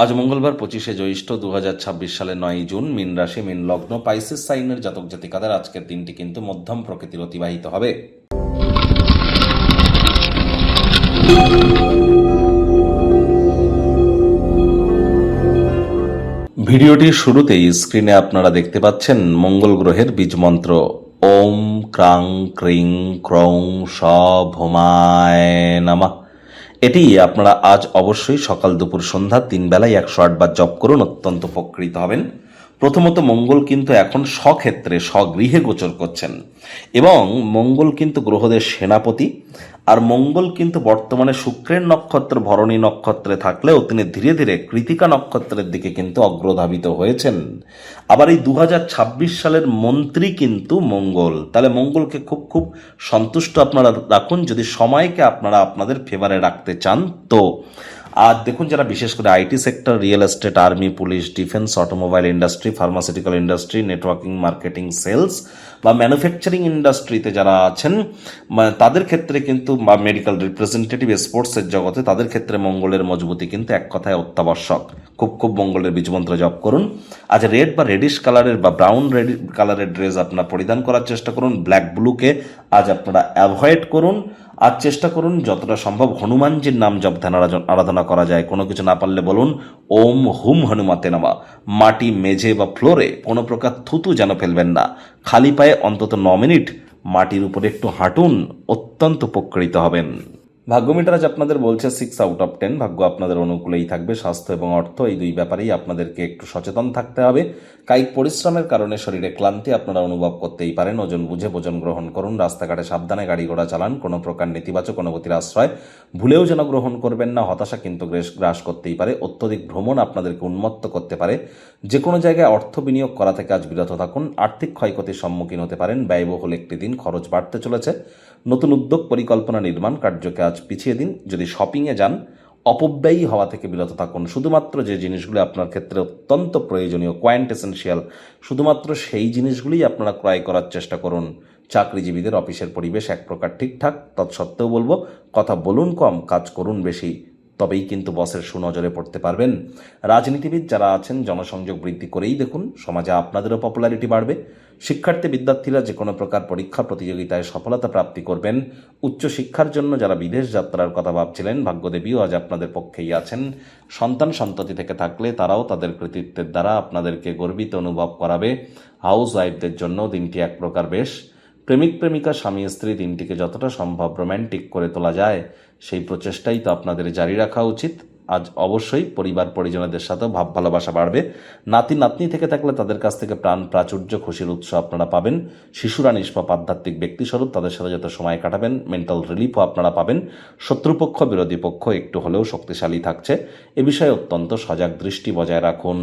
আজ মঙ্গলবার 25শে জ্যৈষ্ঠ 2026 সালের 9 জুন। মীন রাশি, মীন লগ্ন, পাইসেস সাইনের জাতক জাতিকাদের আজকের দিনটি কিন্তু মধ্যম প্রকৃতির অতিবাহিত হবে। ভিডিওটির শুরুতেই স্ক্রিনে আপনারা দেখতে পাচ্ছেন মঙ্গল গ্রহের বীজ মন্ত্র ওম ক্রাং ক্রিং ক্রৌং স ভৌমায় নমঃ। এটি আপনারা আজ অবশ্যই সকাল দুপুর সন্ধ্যা 3 বেলায় 108 বার জপ করুন, অত্যন্ত উপকৃত হবেন। প্রথমত মঙ্গল কিন্তু এখন স্বক্ষেত্রে স্বগৃহে গোচর করছেন এবং মঙ্গল কিন্তু গ্রহদের সেনাপতি। আর মঙ্গল কিন্তু বর্তমানে শুক্রের নক্ষত্র ভরণী নক্ষত্রে থাকলেও তিনি ধীরে ধীরে কৃতিকা নক্ষত্রের দিকে কিন্তু অগ্রধাবিত হয়েছেন। আবার এই 2026 সালের মন্ত্রী কিন্তু মঙ্গল। তাহলে মঙ্গলকে খুব খুব সন্তুষ্ট আপনারা রাখুন যদি সময়কে আপনারা আপনাদের ফেভারে রাখতে চান। তো আর দেখুন, যারা বিশেষ করে IT sector, real estate, army, police, defence, automobile industry, pharmaceutical industry, networking, marketing, sales বা ম্যানুফ্যাকচারিং ইন্ডাস্ট্রিতে যারা আছেন তাদের ক্ষেত্রে কিন্তু, বা মেডিকেল রিপ্রেজেন্টেটিভ, স্পোর্টসের জগতে, তাদের ক্ষেত্রে মঙ্গলের মজবুতি কিন্তু এক কথায় অত্যাবশ্যক। খুব খুব মঙ্গলের বীজমন্ত্র জপ করুন। আজ রেড বা রেডিশ কালারের বা ব্রাউন রেড কালারের ড্রেস আপনারা পরিধান করার চেষ্টা করুন। ব্ল্যাক ব্লুকে আজ আপনারা অ্যাভয়েড করুন। আজ চেষ্টা করুন যতটা সম্ভব হনুমানজির নাম জপ ধ্যান আরাধনা করা যায়। কোনো কিছু না পারলে বলুন ওম হুম হনুমাতে নমঃ। মাটি, মেঝে বা ফ্লোরে কোনো প্রকার থুতু যেন ফেলবেন না। খালি পায়ে অন্তত 9 মিনিট মাটির উপরে একটু হাঁটুন, অত্যন্ত উপকৃত হবেন। ভাগ্যমিটার আজ আপনাদের বলছে 6 আউট অফ 10। ভাগ্য আপনাদের অনুকূলেই থাকবে। স্বাস্থ্য এবং অর্থ, এই দুই ব্যাপারেই আপনাদেরকে একটু সচেতন থাকতে হবে। কায়িক পরিশ্রমের কারণে শরীরে ক্লান্তি আপনারা অনুভব করতেই পারেন। ওজন বুঝে ভোজন গ্রহণ করুন। রাস্তাঘাটে সাবধানে গাড়ি ঘোড়া চালান। কোনো প্রকার নেতিবাচক অনুভূতির আশ্রয় ভুলেও যেন গ্রহণ করবেন না। হতাশা কিন্তু গ্রাস করতেই পারে। অত্যধিক ভ্রমণ আপনাদেরকে উন্মত্ত করতে পারে। যে কোনো জায়গায় অর্থ বিনিয়োগ করা থেকে আজ বিরত থাকুন। আর্থিক ক্ষয়ক্ষতির সম্মুখীন হতে পারেন। ব্যয়বহুল একটি দিন, খরচ বাড়তে চলেছে। নতুন উদ্যোগ, পরিকল্পনা, নির্মাণ কার্যকে আজ পিছিয়ে দিন। যদি শপিংয়ে যান, অপব্যয়ী হওয়া থেকে বিরত থাকুন। শুধুমাত্র যে জিনিসগুলো আপনার ক্ষেত্রে অত্যন্ত প্রয়োজনীয়, কোয়ান্ট এসেনশিয়াল, শুধুমাত্র সেই জিনিসগুলিই আপনারা ক্রয় করার চেষ্টা করুন। চাকরিজীবীদের অফিসের পরিবেশ এক প্রকার ঠিকঠাক। তৎসত্ত্বেও বলবো, কথা বলুন কম, কাজ করুন বেশি, তবেই কিন্তু বসের সুনজরে পড়তে পারবেন। রাজনীতিবিদ যারা আছেন, জনসংযোগ বৃদ্ধি করেই দেখুন, সমাজে আপনাদেরও পপুলারিটি বাড়বে। শিক্ষার্থী বিদ্যার্থীরা যে কোনো প্রকার পরীক্ষা প্রতিযোগিতায় সফলতা প্রাপ্তি করবেন। উচ্চশিক্ষার জন্য যারা বিদেশ যাত্রার কথা ভাবছিলেন, ভাগ্যদেবীও আজ আপনাদের পক্ষেই আছেন। সন্তান সন্ততি থেকে থাকলে তারাও তাদের কৃতিত্বের দ্বারা আপনাদেরকে গর্বিত অনুভব করাবে। হাউস ওয়াইফদের জন্য দিনটি এক প্রকার বেশ। প্রেমিক প্রেমিকা, স্বামী স্ত্রী দিনটিকে যতটা সম্ভব রোম্যান্টিক করে তোলা যায় সেই প্রচেষ্টাই তো আপনাদের জারি রাখা উচিত। আজ অবশ্যই পরিবার পরিজনদের সাথেও ভাব ভালোবাসা বাড়বে। নাতি নাতনি থেকে থাকলে তাদের কাছ থেকে প্রাণ প্রাচুর্য, খুশির উৎস আপনারা পাবেন। শিশুরা নিষ্পাপ আধ্যাত্মিক ব্যক্তিস্বরূপ, তাদের সাথে যত সময় কাটাবেন মেন্টাল রিলিফও আপনারা পাবেন। শত্রুপক্ষ, বিরোধী পক্ষ একটু হলেও শক্তিশালী থাকছে। এ বিষয়ে অত্যন্ত সজাগ দৃষ্টি বজায় রাখুন।